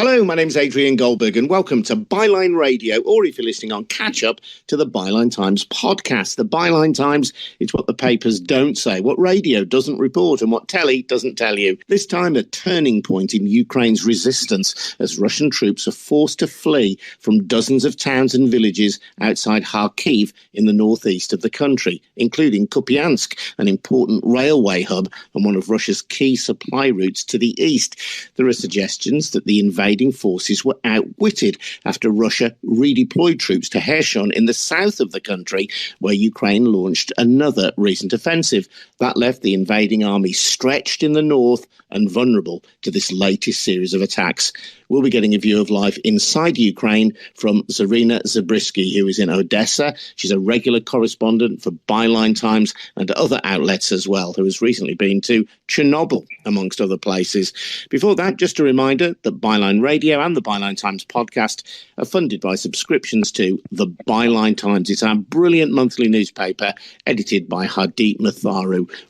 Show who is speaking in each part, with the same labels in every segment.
Speaker 1: Hello, my name's Adrian Goldberg and welcome to Byline Radio, or if you're listening on catch-up, to the Byline Times podcast. The Byline Times, it's what the papers don't say, what radio doesn't report and what telly doesn't tell you. This time a turning point in Ukraine's resistance as Russian troops are forced to flee from dozens of towns and villages outside Kharkiv in the northeast of the country, including Kupiansk, an important railway hub and one of Russia's key supply routes to the east. There are suggestions that the invading forces were outwitted after Russia redeployed troops to Kherson in the south of the country, where Ukraine launched another recent offensive. That left the invading army stretched in the north and vulnerable to this latest series of attacks. We'll be getting a view of life inside Ukraine from Zarina Zabrisky, who is in Odessa. She's a regular correspondent for Byline Times and other outlets as well, who has recently been to Chernobyl, amongst other places. Before that, just a reminder that Byline Radio and the Byline Times podcast are funded by subscriptions to the Byline Times. It's our brilliant monthly newspaper, edited by Harvey.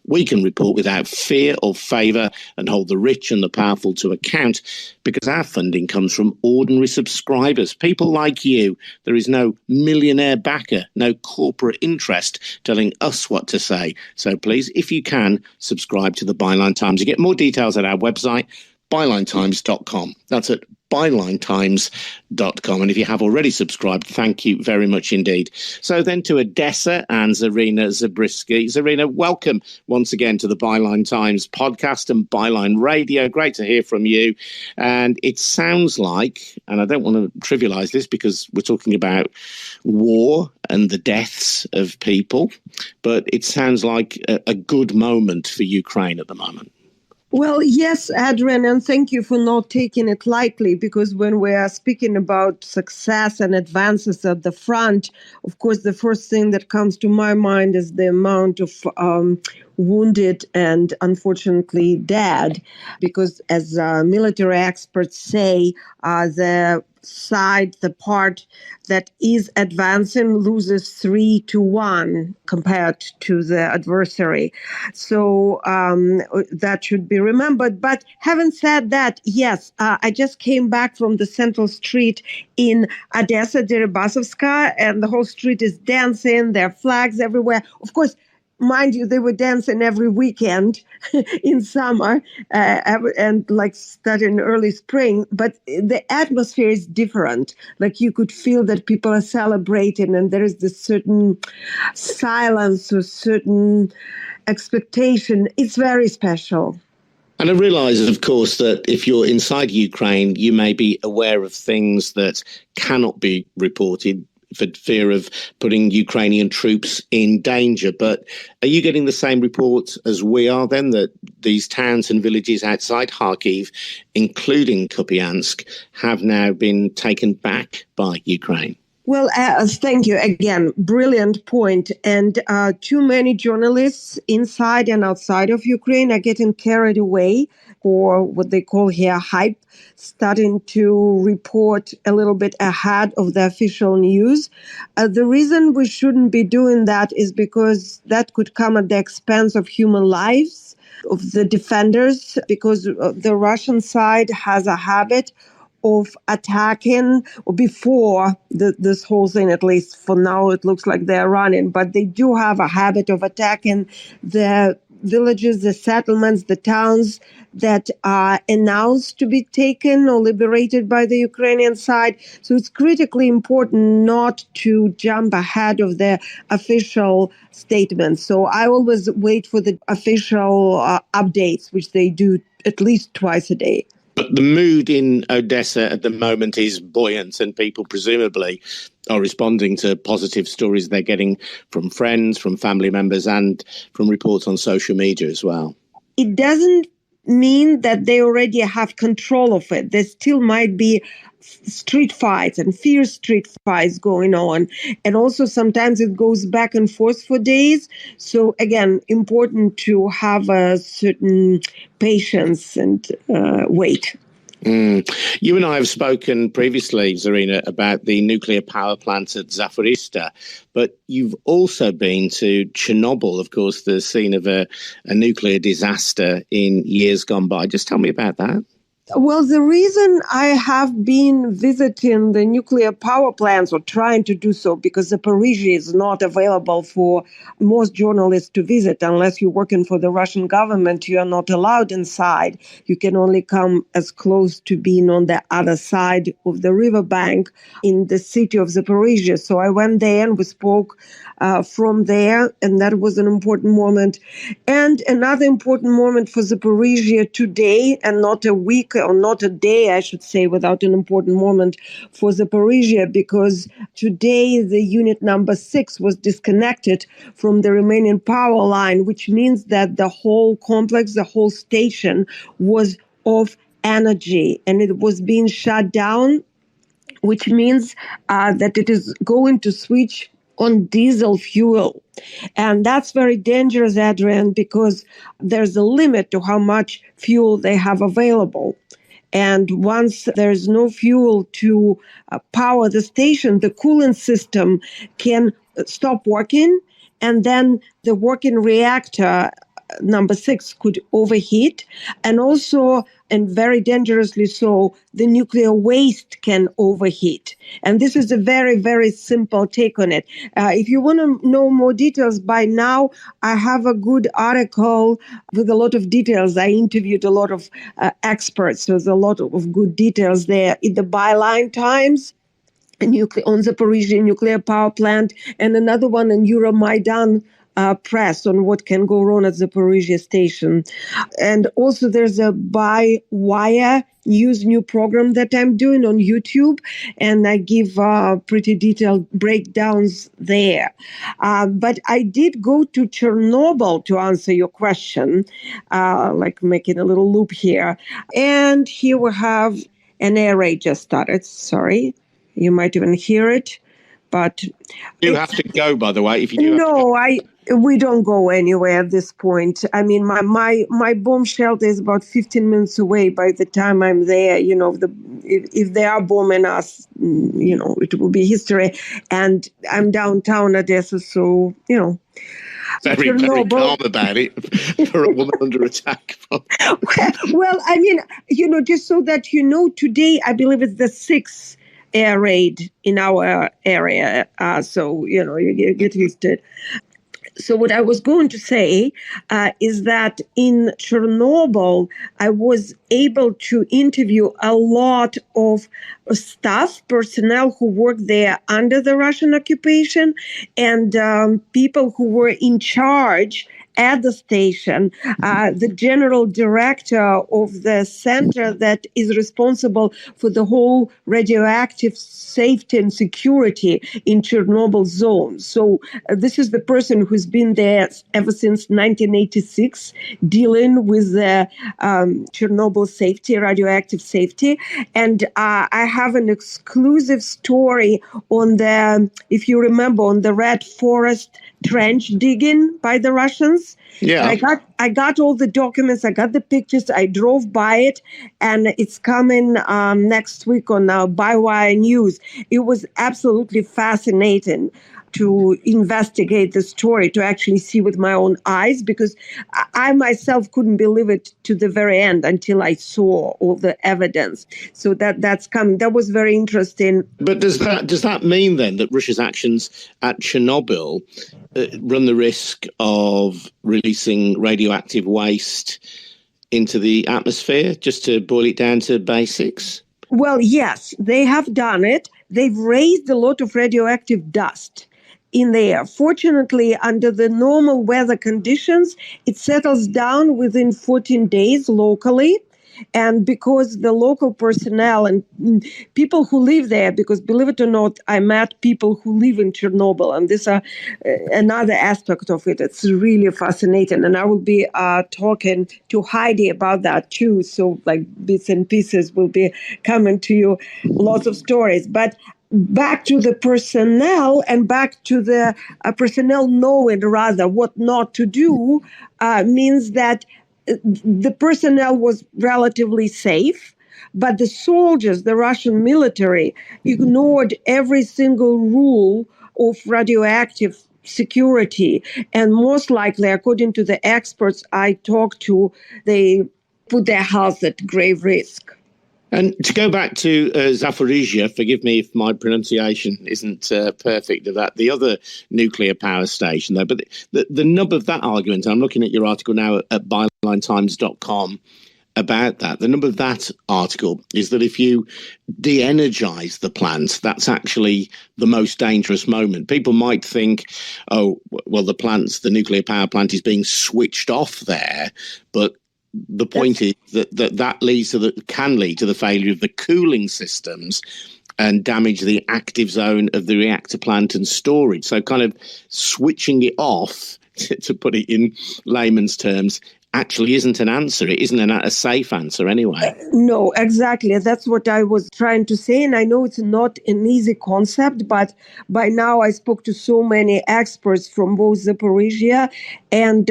Speaker 1: We can report without fear or favour and hold the rich and the powerful to account, because our funding comes from ordinary subscribers, people like you. There is no millionaire backer, no corporate interest telling us what to say. So please, if you can, subscribe to the Byline Times. You get more details at our website, bylinetimes.com. That's at bylinetimes.com. And if you have already subscribed, thank you very much indeed. So then to Odessa and Zarina Zabrisky. Zarina, welcome once again to the Byline Times podcast and Byline Radio. Great to hear from you. And it sounds like, and I don't want to trivialize this because we're talking about war and the deaths of people, but it sounds like a good moment for Ukraine at the moment.
Speaker 2: Well, yes, Adrian, and thank you for not taking it lightly, because when we are speaking about success and advances at the front, of course, the first thing that comes to my mind is the amount of wounded and unfortunately dead, because as military experts say, the part that is advancing loses 3-1 compared to the adversary. So that should be remembered. But having said that, yes, I just came back from the central street in Odessa, Deribasovska, and the whole street is dancing. There are flags everywhere. Of course, mind you, they were dancing every weekend in summer and like starting early spring. But the atmosphere is different. Like you could feel that people are celebrating and there is this certain silence or certain expectation. It's very special.
Speaker 1: And I realise, of course, that if you're inside Ukraine, you may be aware of things that cannot be reported for fear of putting Ukrainian troops in danger. But are you getting the same reports as we are then, that these towns and villages outside Kharkiv, including Kupiansk, have now been taken back by Ukraine?
Speaker 2: Well, thank you. Again, brilliant point. And too many journalists inside and outside of Ukraine are getting carried away, or what they call here hype, starting to report a little bit ahead of the official news. The reason we shouldn't be doing that is because that could come at the expense of human lives, of the defenders, because the Russian side has a habit of attacking, or before this whole thing, at least for now, it looks like they're running, but they do have a habit of attacking the villages, the settlements, the towns that are announced to be taken or liberated by the Ukrainian side. So it's critically important not to jump ahead of the official statements. So I always wait for the official updates, which they do at least twice a day.
Speaker 1: But the mood in Odessa at the moment is buoyant, and people presumably are responding to positive stories they're getting from friends, from family members, and from reports on social media as well.
Speaker 2: It doesn't mean that they already have control of it. There still might be street fights and fierce street fights going on. And also sometimes it goes back and forth for days. So again, important to have a certain patience and wait.
Speaker 1: You and I have spoken previously, Zarina, about the nuclear power plant at Zaporozhia, but you've also been to Chernobyl, of course, the scene of a nuclear disaster in years gone by. Just tell me about that.
Speaker 2: Well, the reason I have been visiting the nuclear power plants or trying to do so, because Zaporozhia is not available for most journalists to visit unless you're working for the Russian government. You are not allowed inside. You can only come as close to being on the other side of the riverbank in the city of Zaporozhia. So I went there and we spoke from there, and that was an important moment. And another important moment for Zaporozhia today, and not a week or not a day, I should say, without an important moment for Zaporozhia, because today the unit number 6 was disconnected from the remaining power line, which means that the whole complex, the whole station was off energy and it was being shut down, which means that it is going to switch on diesel fuel. And that's very dangerous, Adrian, because there's a limit to how much fuel they have available. And once there's no fuel to power the station, the coolant system can stop working, and then the working reactor number 6 could overheat, and also, and very dangerously so, the nuclear waste can overheat. And this is a very, very simple take on it. If you want to know more details, by now I have a good article with a lot of details. I interviewed a lot of experts, so there's a lot of good details there in the Byline Times on Zaporozhia nuclear power plant, and another one in Euromaidan press on what can go wrong at Zaporozhia station. And also there's a By Wire News new program that I'm doing on YouTube, and I give pretty detailed breakdowns there. But I did go to Chernobyl to answer your question, like making a little loop here. And here we have an air raid just started. Sorry. You might even hear it, but
Speaker 1: You have to go, by the way. If you do,
Speaker 2: no, we don't go anywhere at this point. I mean, my bomb shelter is about 15 minutes away. By the time I'm there, if they are bombing us, it will be history. And I'm downtown Odessa, so
Speaker 1: very, very calm about it for a woman under attack.
Speaker 2: Well, I mean, just so that today I believe it's the 6th air raid in our area. So, you get used to it. So what I was going to say is that in Chernobyl, I was able to interview a lot of staff, personnel who worked there under the Russian occupation, and people who were in charge at the station, the general director of the center that is responsible for the whole radioactive safety and security in Chernobyl zone. So this is the person who's been there ever since 1986, dealing with the Chernobyl safety, radioactive safety. And I have an exclusive story on if you remember, on the Red Forest trench digging by the Russians.
Speaker 1: Yeah.
Speaker 2: I got all the documents, I got the pictures, I drove by it, and it's coming next week on Byline News. It was absolutely fascinating to investigate the story, to actually see with my own eyes, because I myself couldn't believe it to the very end until I saw all the evidence. So that's coming. That was very interesting.
Speaker 1: But does that mean then that Russia's actions at Chernobyl run the risk of releasing radioactive waste into the atmosphere, just to boil it down to basics?
Speaker 2: Well, yes, they have done it. They've raised a lot of radioactive dust in the air. Fortunately, under the normal weather conditions, it settles down within 14 days locally. And because the local personnel and people who live there, because believe it or not, I met people who live in Chernobyl, and this is another aspect of it. It's really fascinating. And I will be talking to Heidi about that too. So like bits and pieces will be coming to you, lots of stories. But back to the personnel and back to the personnel knowing rather what not to do means that the personnel was relatively safe, but the soldiers, the Russian military, ignored every single rule of radioactive security. And most likely, according to the experts I talked to, they put their health at grave risk.
Speaker 1: And to go back to Zaporozhia, forgive me if my pronunciation isn't perfect of that, the other nuclear power station, though, but the nub of that argument, I'm looking at your article now at bylinetimes.com about that. The nub of that article is that if you de-energize the plant, that's actually the most dangerous moment. People might think, oh, well, the nuclear power plant is being switched off there, but the point is that can lead to the failure of the cooling systems and damage the active zone of the reactor plant and storage. So kind of switching it off, to put it in layman's terms, actually isn't an answer. It isn't a safe answer anyway.
Speaker 2: No, exactly. That's what I was trying to say. And I know it's not an easy concept, but by now I spoke to so many experts from both Zaporozhia and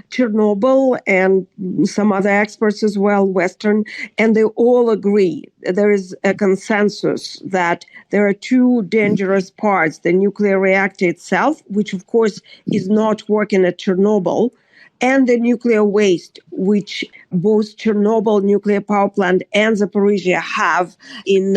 Speaker 2: Chernobyl and some other experts as well, Western, and they all agree. There is a consensus that there are two dangerous parts: the nuclear reactor itself, which of course is not working at Chernobyl, and the nuclear waste, which both Chernobyl nuclear power plant and Zaporozhia have in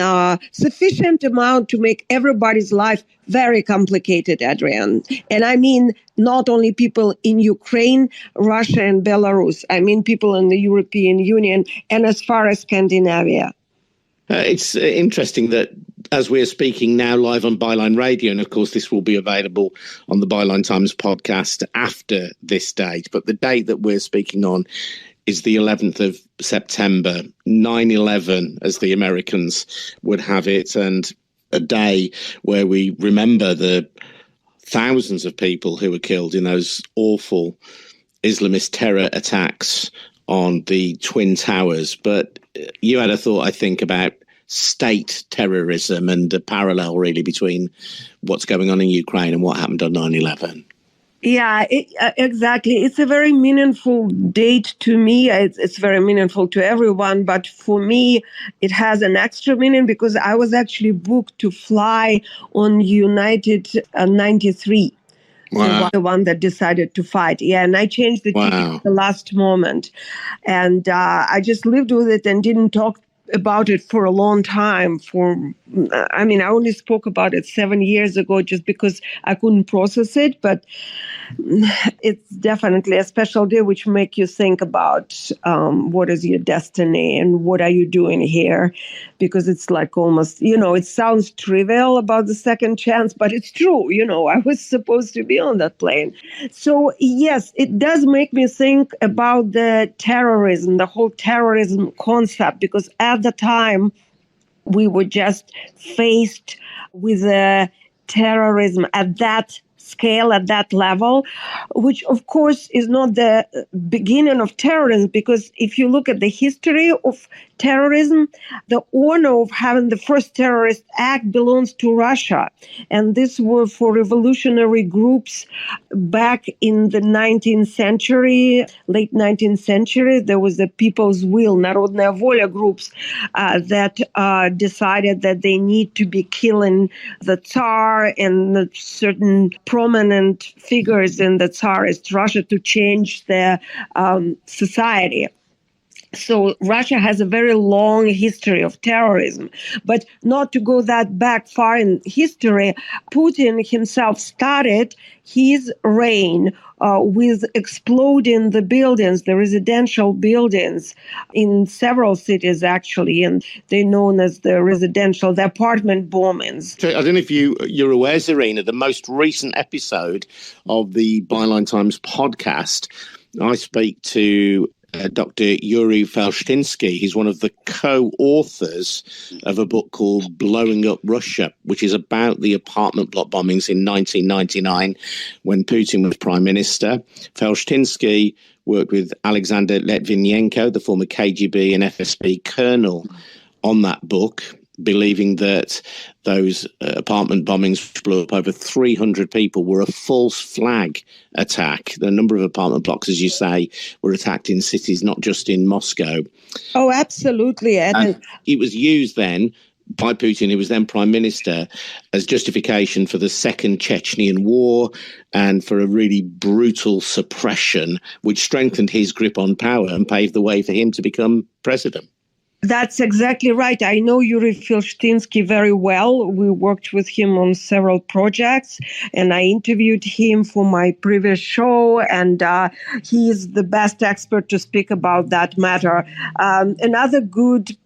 Speaker 2: sufficient amount to make everybody's life very complicated, Adrian. And I mean not only people in Ukraine, Russia, and Belarus. I mean people in the European Union and as far as Scandinavia.
Speaker 1: It's interesting that as we're speaking now live on Byline Radio, and of course this will be available on the Byline Times podcast after this date, but the date that we're speaking on is the 11th of September, 9/11, as the Americans would have it, and a day where we remember the thousands of people who were killed in those awful Islamist terror attacks on the Twin Towers. But you had a thought, I think, about state terrorism and the parallel really between what's going on in Ukraine and what happened on 9/11.
Speaker 2: Yeah, exactly. It's a very meaningful date to me. It's very meaningful to everyone. But for me, it has an extra meaning because I was actually booked to fly on United 93.
Speaker 1: Wow.
Speaker 2: The one that decided to fight. Yeah, and I changed the ticket at the last moment. And I just lived with it and didn't talk about it for a long time. I only spoke about it 7 years ago just because I couldn't process it. But it's definitely a special day which make you think about what is your destiny and what are you doing here, because it's like almost, it sounds trivial about the second chance, but it's true. I was supposed to be on that plane. So yes, it does make me think about the terrorism, the whole terrorism concept, because at the time we were just faced with terrorism at that scale, at that level, which of course is not the beginning of terrorism, because if you look at the history of terrorism, the honor of having the first terrorist act belongs to Russia. And this was for revolutionary groups back in the 19th century, late 19th century. There was the People's Will, Narodnaya Voля groups that decided that they need to be killing the Tsar and certain prominent figures in the Tsarist Russia to change their society. So Russia has a very long history of terrorism. But not to go that back far in history, Putin himself started his reign with exploding the buildings, the residential buildings in several cities, actually, and they're known as the apartment bombings.
Speaker 1: I don't know if you're aware, Zarina, the most recent episode of the Byline Times podcast, I speak to Dr. Yuri Felshtinsky. He's one of the co-authors of a book called Blowing Up Russia, which is about the apartment block bombings in 1999 when Putin was prime minister. Felshtinsky worked with Alexander Litvinenko, the former KGB and FSB colonel, on that book, believing that those apartment bombings, which blew up over 300 people, were a false flag attack. The number of apartment blocks, as you say, were attacked in cities, not just in Moscow.
Speaker 2: Oh, absolutely.
Speaker 1: And it was used then by Putin, who was then prime minister, as justification for the second Chechenian war and for a really brutal suppression, which strengthened his grip on power and paved the way for him to become president.
Speaker 2: That's exactly right. I know Yuri Filshtinsky very well. We worked with him on several projects, and I interviewed him for my previous show, and he is the best expert to speak about that matter. Another good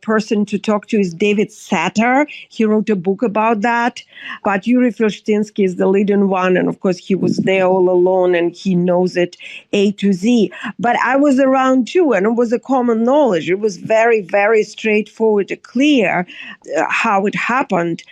Speaker 2: person to talk to is David Satter. He wrote a book about that, but Yuri Filshtinsky is the leading one, and of course he was there all alone, and he knows it A to Z. But I was around too, and it was a common knowledge. It was very straightforward and clear how it happened.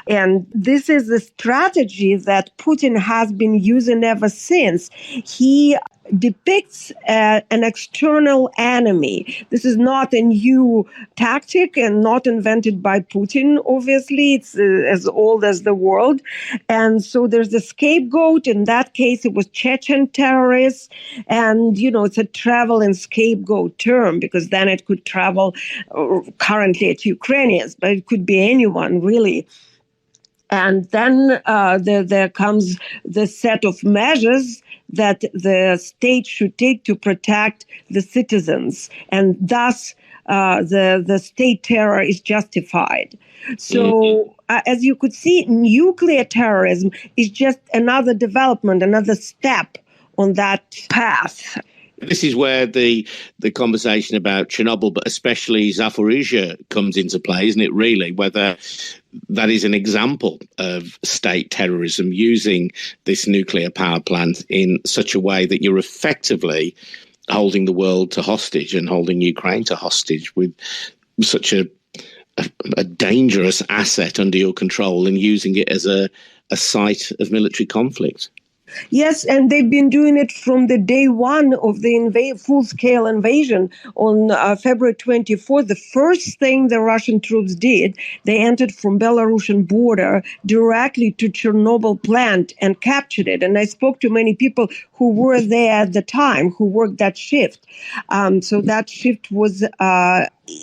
Speaker 2: And this is the strategy that Putin has been using ever since. He depicts an external enemy. This is not a new tactic and not invented by Putin, obviously. It's as old as the world. And so there's a scapegoat. In that case, it was Chechen terrorists. And, it's a travel and scapegoat term because then it could travel currently at Ukrainians, but it could be anyone, really. And then there comes the set of measures that the state should take to protect the citizens. And thus, the state terror is justified. So, as you could see, nuclear terrorism is just another development, another step on that path.
Speaker 1: This is where the conversation about Chernobyl, but especially Zaporozhia, comes into play, isn't it, really? Whether that is an example of state terrorism, using this nuclear power plant in such a way that you're effectively holding the world to hostage and holding Ukraine to hostage with such a dangerous asset under your control and using it as a site of military conflict.
Speaker 2: Yes, and they've been doing it from the day one of the full-scale invasion on February 24th. The first thing the Russian troops did, they entered from Belarusian border directly to Chernobyl plant and captured it. And I spoke to many people who were there at the time, who worked that shift. So that shift was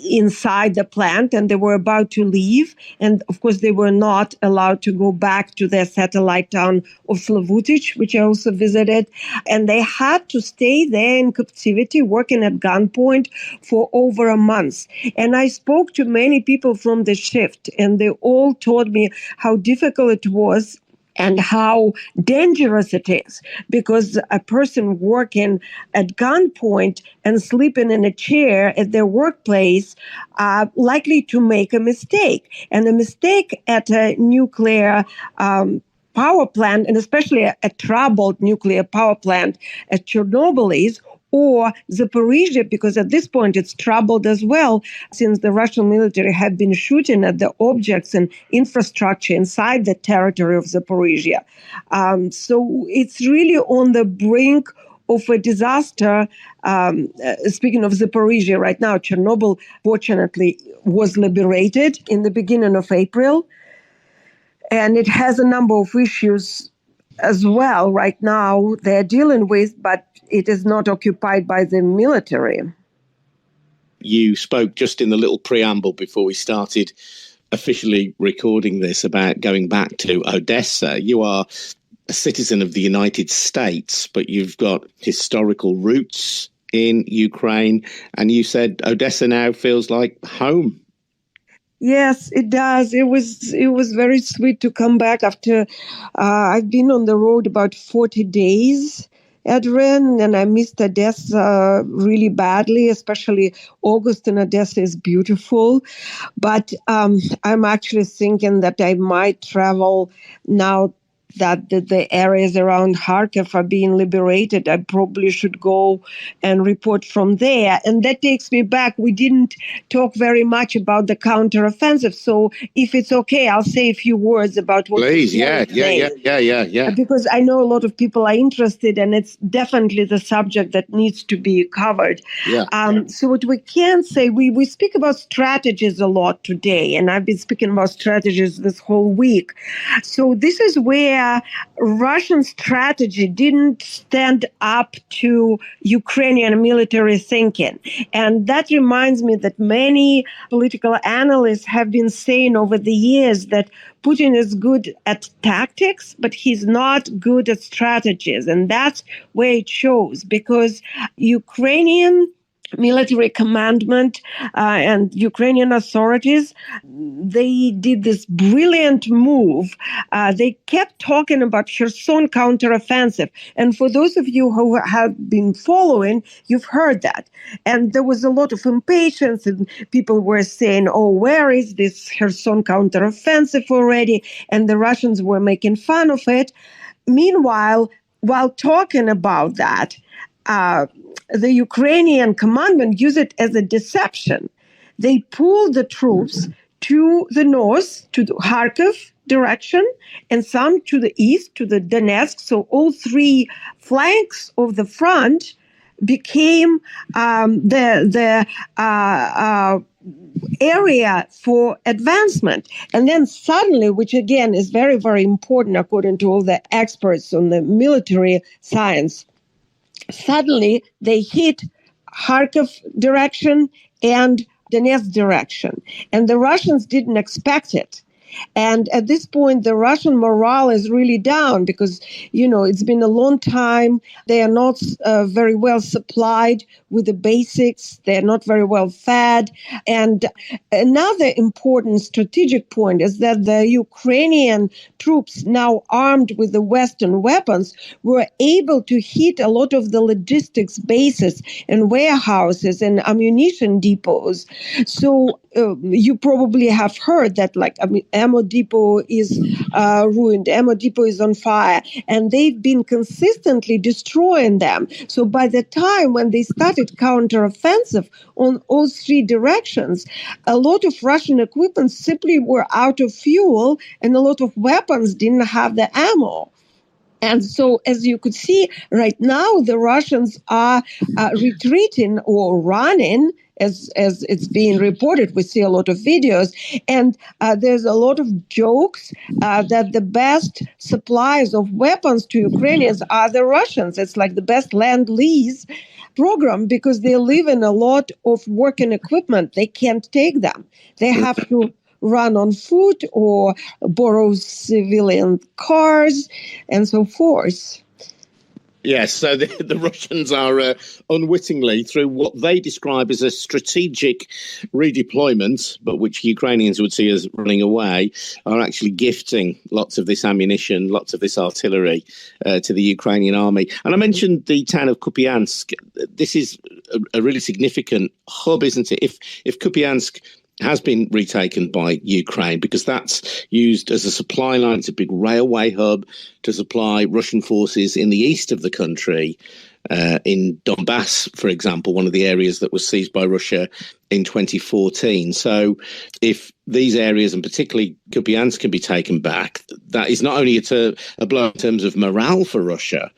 Speaker 2: inside the plant, and they were about to leave. And of course, they were not allowed to go back to their satellite town of Slavutich, which I also visited. And they had to stay there in captivity, working at gunpoint for over a month. And I spoke to many people from the shift, and they all told me how difficult it was and how dangerous it is, because a person working at gunpoint and sleeping in a chair at their workplace are likely to make a mistake. And a mistake at a nuclear power plant, and especially a troubled nuclear power plant at Chernobyl is, or Zaporozhia, because at this point it's troubled as well, since the Russian military have been shooting at the objects and infrastructure inside the territory of Zaporozhia. So it's really on the brink of a disaster. Speaking of Zaporozhia right now, Chernobyl, fortunately, was liberated in the beginning of April. And it has a number of issues as well right now they're dealing with, but it is not occupied by the military.
Speaker 1: You spoke just in the little preamble before we started officially recording this about going back to Odessa. You are a citizen of the United States, but you've got historical roots in Ukraine, and you said Odessa now feels like home.
Speaker 2: Yes, it does. It was very sweet to come back after I've been on the road about 40 days, Adrian, and I missed Odessa really badly, especially August in Odessa is beautiful. But I'm actually thinking that I might travel now that the areas around Kharkiv are being liberated. I probably should go and report from there. And that takes me back. We didn't talk very much about the counteroffensive. So if it's okay, I'll say a few words about what.
Speaker 1: Please, yeah.
Speaker 2: Because I know a lot of people are interested, and it's definitely the subject that needs to be covered.
Speaker 1: Yeah.
Speaker 2: So what we can say, we speak about strategies a lot today, and I've been speaking about strategies this whole week. So this is where where Russian strategy didn't stand up to Ukrainian military thinking. And that reminds me that many political analysts have been saying over the years that Putin is good at tactics, but he's not good at strategies. And that's where it shows, because Ukrainian military commandment and Ukrainian authorities, they did this brilliant move. They kept talking about Kherson counteroffensive. And for those of you who have been following, you've heard that. And there was a lot of impatience, and people were saying, oh, where is this Kherson counteroffensive already? And the Russians were making fun of it. Meanwhile, while talking about that, the Ukrainian commandment used it as a deception. They pulled the troops to the north, to the Kharkiv direction, and some to the east, to the Donetsk. So all three flanks of the front became the area for advancement. And then suddenly, which again is very, very important according to all the experts on the military science, suddenly they hit Kharkiv direction and Donetsk direction. And the Russians didn't expect it. And at this point, the Russian morale is really down because, it's been a long time. They are not very well supplied with the basics. They're not very well fed. And another important strategic point is that the Ukrainian troops, now armed with the Western weapons, were able to hit a lot of the logistics bases and warehouses and ammunition depots. So you probably have heard that, ammo depot is ruined, ammo depot is on fire, and they've been consistently destroying them. So by the time when they started counteroffensive on all three directions, a lot of Russian equipment simply were out of fuel, and a lot of weapons didn't have the ammo. And so, as you could see, right now, the Russians are retreating or running, as it's being reported. We see a lot of videos, and there's a lot of jokes that the best suppliers of weapons to Ukrainians are the Russians. It's like the best Lend-Lease program because they live in a lot of working equipment. They can't take them. They have to run on foot or borrow civilian cars and so forth.
Speaker 1: Yes, so the Russians are unwittingly, through what they describe as a strategic redeployment, but which Ukrainians would see as running away, are actually gifting lots of this ammunition, lots of this artillery to the Ukrainian army. And I mentioned the town of Kupiansk. This is a really significant hub, isn't it? If Kupiansk has been retaken by Ukraine, because that's used as a supply line. It's a big railway hub to supply Russian forces in the east of the country, in Donbass, for example, one of the areas that was seized by Russia in 2014. So if these areas, and particularly Kupiansk, can be taken back, that is not only a blow in terms of morale for Russia,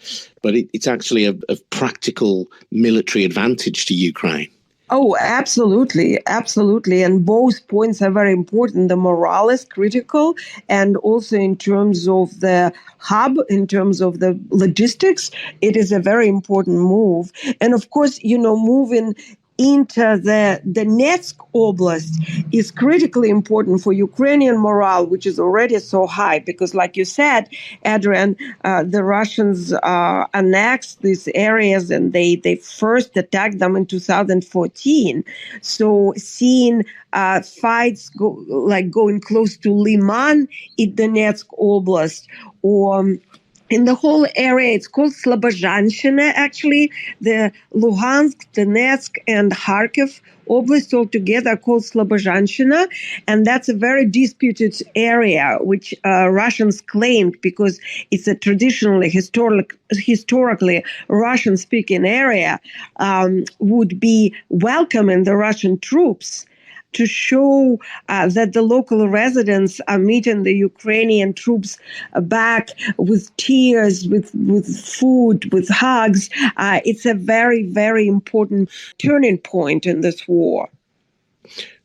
Speaker 1: but it's actually a practical military advantage to Ukraine.
Speaker 2: Oh, absolutely. Absolutely. And both points are very important. The morale is critical. And also in terms of the hub, in terms of the logistics, it is a very important move. And of course, moving into the Donetsk Oblast is critically important for Ukrainian morale, which is already so high, because like you said, Adrian, the Russians annexed these areas and they first attacked them in 2014. So seeing fights going close to Liman in Donetsk Oblast, or in the whole area, it's called Slobozhanщина, actually. The Luhansk, Donetsk, and Kharkiv Oblast altogether are called Slobozhanщина. And that's a very disputed area, which Russians claimed because it's a traditionally, historically Russian-speaking area, would be welcoming the Russian troops to show that the local residents are meeting the Ukrainian troops back with tears, with food, with hugs. It's a very, very important turning point in this war.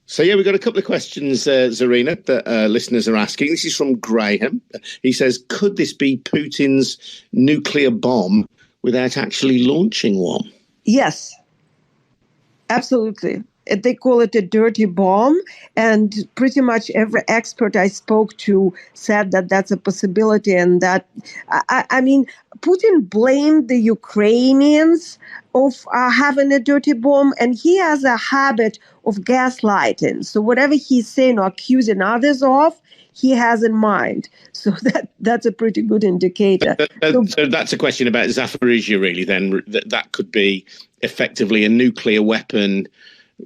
Speaker 1: So, yeah, we've got a couple of questions, Zarina, that listeners are asking. This is from Graham. He says, could this be Putin's nuclear bomb without actually launching one?
Speaker 2: Yes, absolutely. They call it a dirty bomb, and pretty much every expert I spoke to said that that's a possibility, and that, I mean, Putin blamed the Ukrainians of having a dirty bomb, and he has a habit of gaslighting. So whatever he's saying or accusing others of, he has in mind. So that's a pretty good indicator.
Speaker 1: So that's a question about Zaporozhia, really, then, that could be effectively a nuclear weapon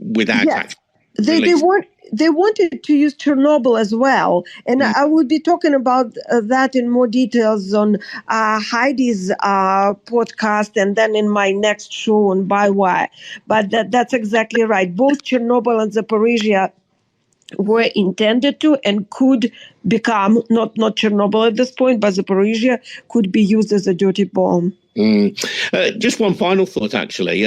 Speaker 1: without
Speaker 2: they wanted to use Chernobyl as well, and I will be talking about that in more details on Heidi's podcast, and then in my next show on By Why. But that's exactly right. Both Chernobyl and Zaporozhia were intended to and could become, not Chernobyl at this point, but Zaporozhia could be used as a dirty bomb.
Speaker 1: Just one final thought, actually.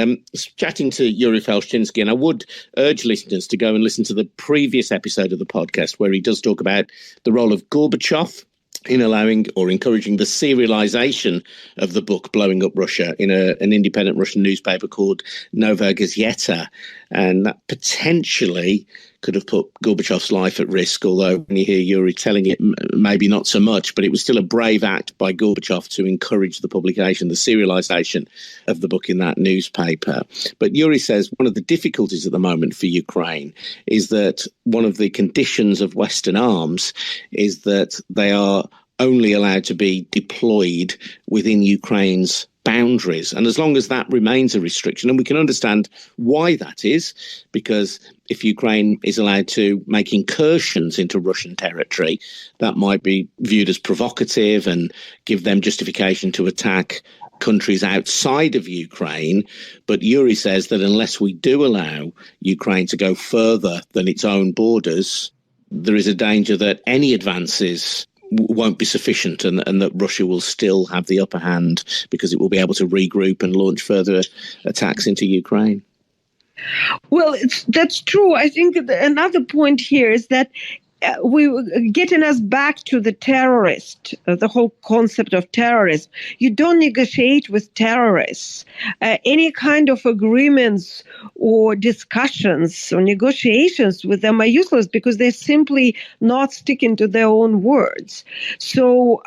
Speaker 1: Chatting to Yuri Felshtinsky, and I would urge listeners to go and listen to the previous episode of the podcast where he does talk about the role of Gorbachev in allowing or encouraging the serialization of the book Blowing Up Russia in an independent Russian newspaper called Novaya Gazeta. And that potentially could have put Gorbachev's life at risk, although when you hear Yuri telling it, maybe not so much, but it was still a brave act by Gorbachev to encourage the publication, the serialization of the book in that newspaper. But Yuri says one of the difficulties at the moment for Ukraine is that one of the conditions of Western arms is that they are only allowed to be deployed within Ukraine's boundaries. And as long as that remains a restriction, and we can understand why that is, because if Ukraine is allowed to make incursions into Russian territory, that might be viewed as provocative and give them justification to attack countries outside of Ukraine. But Yuri says that unless we do allow Ukraine to go further than its own borders, there is a danger that any advances won't be sufficient, and that Russia will still have the upper hand because it will be able to regroup and launch further attacks into Ukraine.
Speaker 2: Well, that's true. I think another point here is that we getting us back to the terrorist, the whole concept of terrorism. You don't negotiate with terrorists. Any kind of agreements or discussions or negotiations with them are useless because they're simply not sticking to their own words. So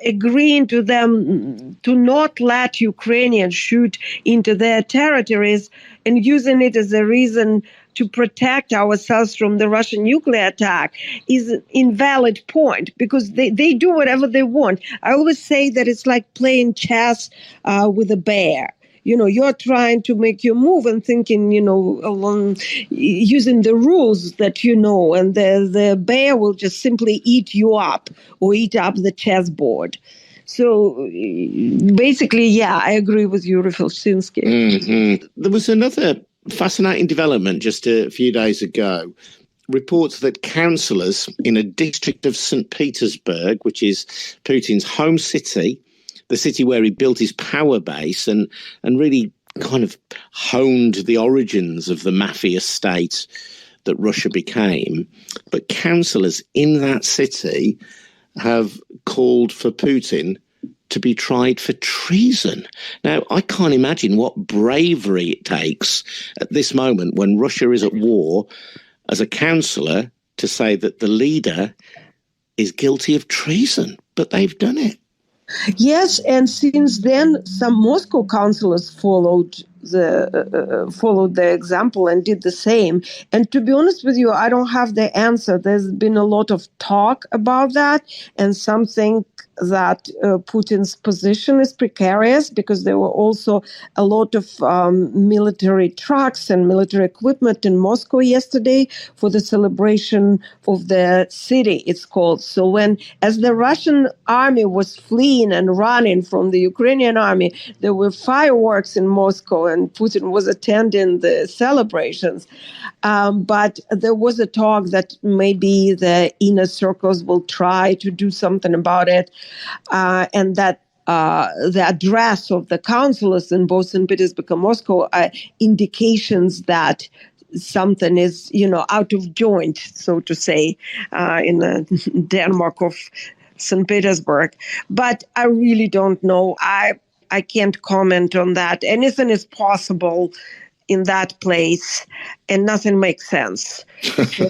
Speaker 2: agreeing to them to not let Ukrainians shoot into their territories and using it as a reason to protect ourselves from the Russian nuclear attack is an invalid point because they do whatever they want. I always say that it's like playing chess with a bear. You know, you're trying to make your move and thinking, along using the rules that you know, and the bear will just simply eat you up or eat up the chessboard. So basically, yeah, I agree with Yuri Felshtinsky.
Speaker 1: Mm-hmm. There was another fascinating development just a few days ago. Reports that councillors in a district of St. Petersburg, which is Putin's home city, the city where he built his power base and really kind of honed the origins of the mafia state that Russia became, but councillors in that city have called for Putin to be tried for treason. Now, I can't imagine what bravery it takes at this moment when Russia is at war as a councillor to say that the leader is guilty of treason, but they've done it.
Speaker 2: Yes, and since then, some Moscow councillors followed the example and did the same. And to be honest with you, I don't have the answer. There's been a lot of talk about that, and some think that Putin's position is precarious because there were also a lot of military trucks and military equipment in Moscow yesterday for the celebration of the city, it's called. So as the Russian army was fleeing and running from the Ukrainian army, there were fireworks in Moscow and Putin was attending the celebrations. But there was a talk that maybe the inner circles will try to do something about it. And that the address of the councillors in both St. Petersburg and Moscow are indications that something is, out of joint, so to say, in the Denmark of St. Petersburg. But I really don't know. I can't comment on that. Anything is possible in that place, and nothing makes sense. So,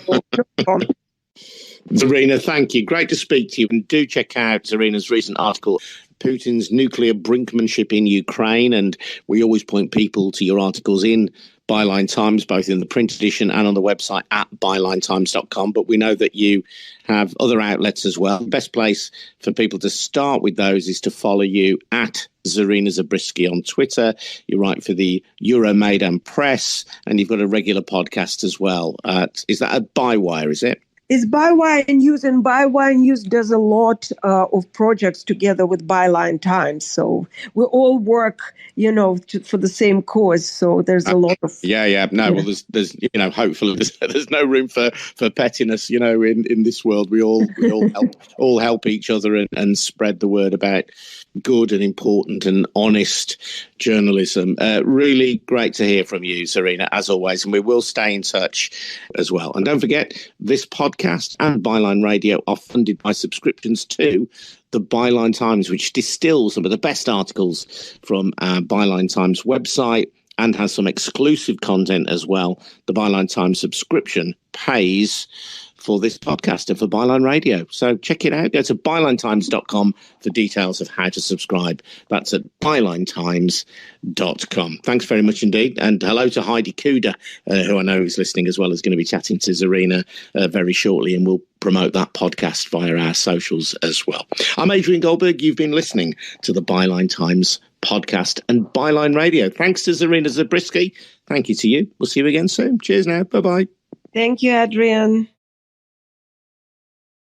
Speaker 1: Zarina, thank you. Great to speak to you. And do check out Zarina's recent article, Putin's Nuclear Brinkmanship in Ukraine. And we always point people to your articles in Byline Times, both in the print edition and on the website at bylinetimes.com. But we know that you have other outlets as well. The best place for people to start with those is to follow you at Zarina Zabrisky on Twitter. You write for the Euromaidan Press, and you've got a regular podcast as well. Is that a Bywire, is it?
Speaker 2: It's Byline News, and Byline News does a lot of projects together with Byline Times. So we all work, for the same cause. So there's a lot of
Speaker 1: No, well, there's hopefully there's no room for pettiness, in this world. We all help each other and spread the word about good and important and honest journalism. Really great to hear from you, Zarina, as always, and we will stay in touch as well. And don't forget, this podcast and Byline Radio are funded by subscriptions to the Byline Times, which distills some of the best articles from our Byline Times website and has some exclusive content as well. The Byline Times subscription pays for this podcast and for Byline Radio. So check it out. Go to bylinetimes.com for details of how to subscribe. That's at bylinetimes.com. Thanks very much indeed. And hello to Heidi Kuda, who I know is listening as well, is going to be chatting to Zarina very shortly, and we'll promote that podcast via our socials as well. I'm Adrian Goldberg. You've been listening to the Byline Times podcast and Byline Radio. Thanks to Zarina Zabrisky. Thank you to you. We'll see you again soon. Cheers now. Bye-bye.
Speaker 2: Thank you, Adrian.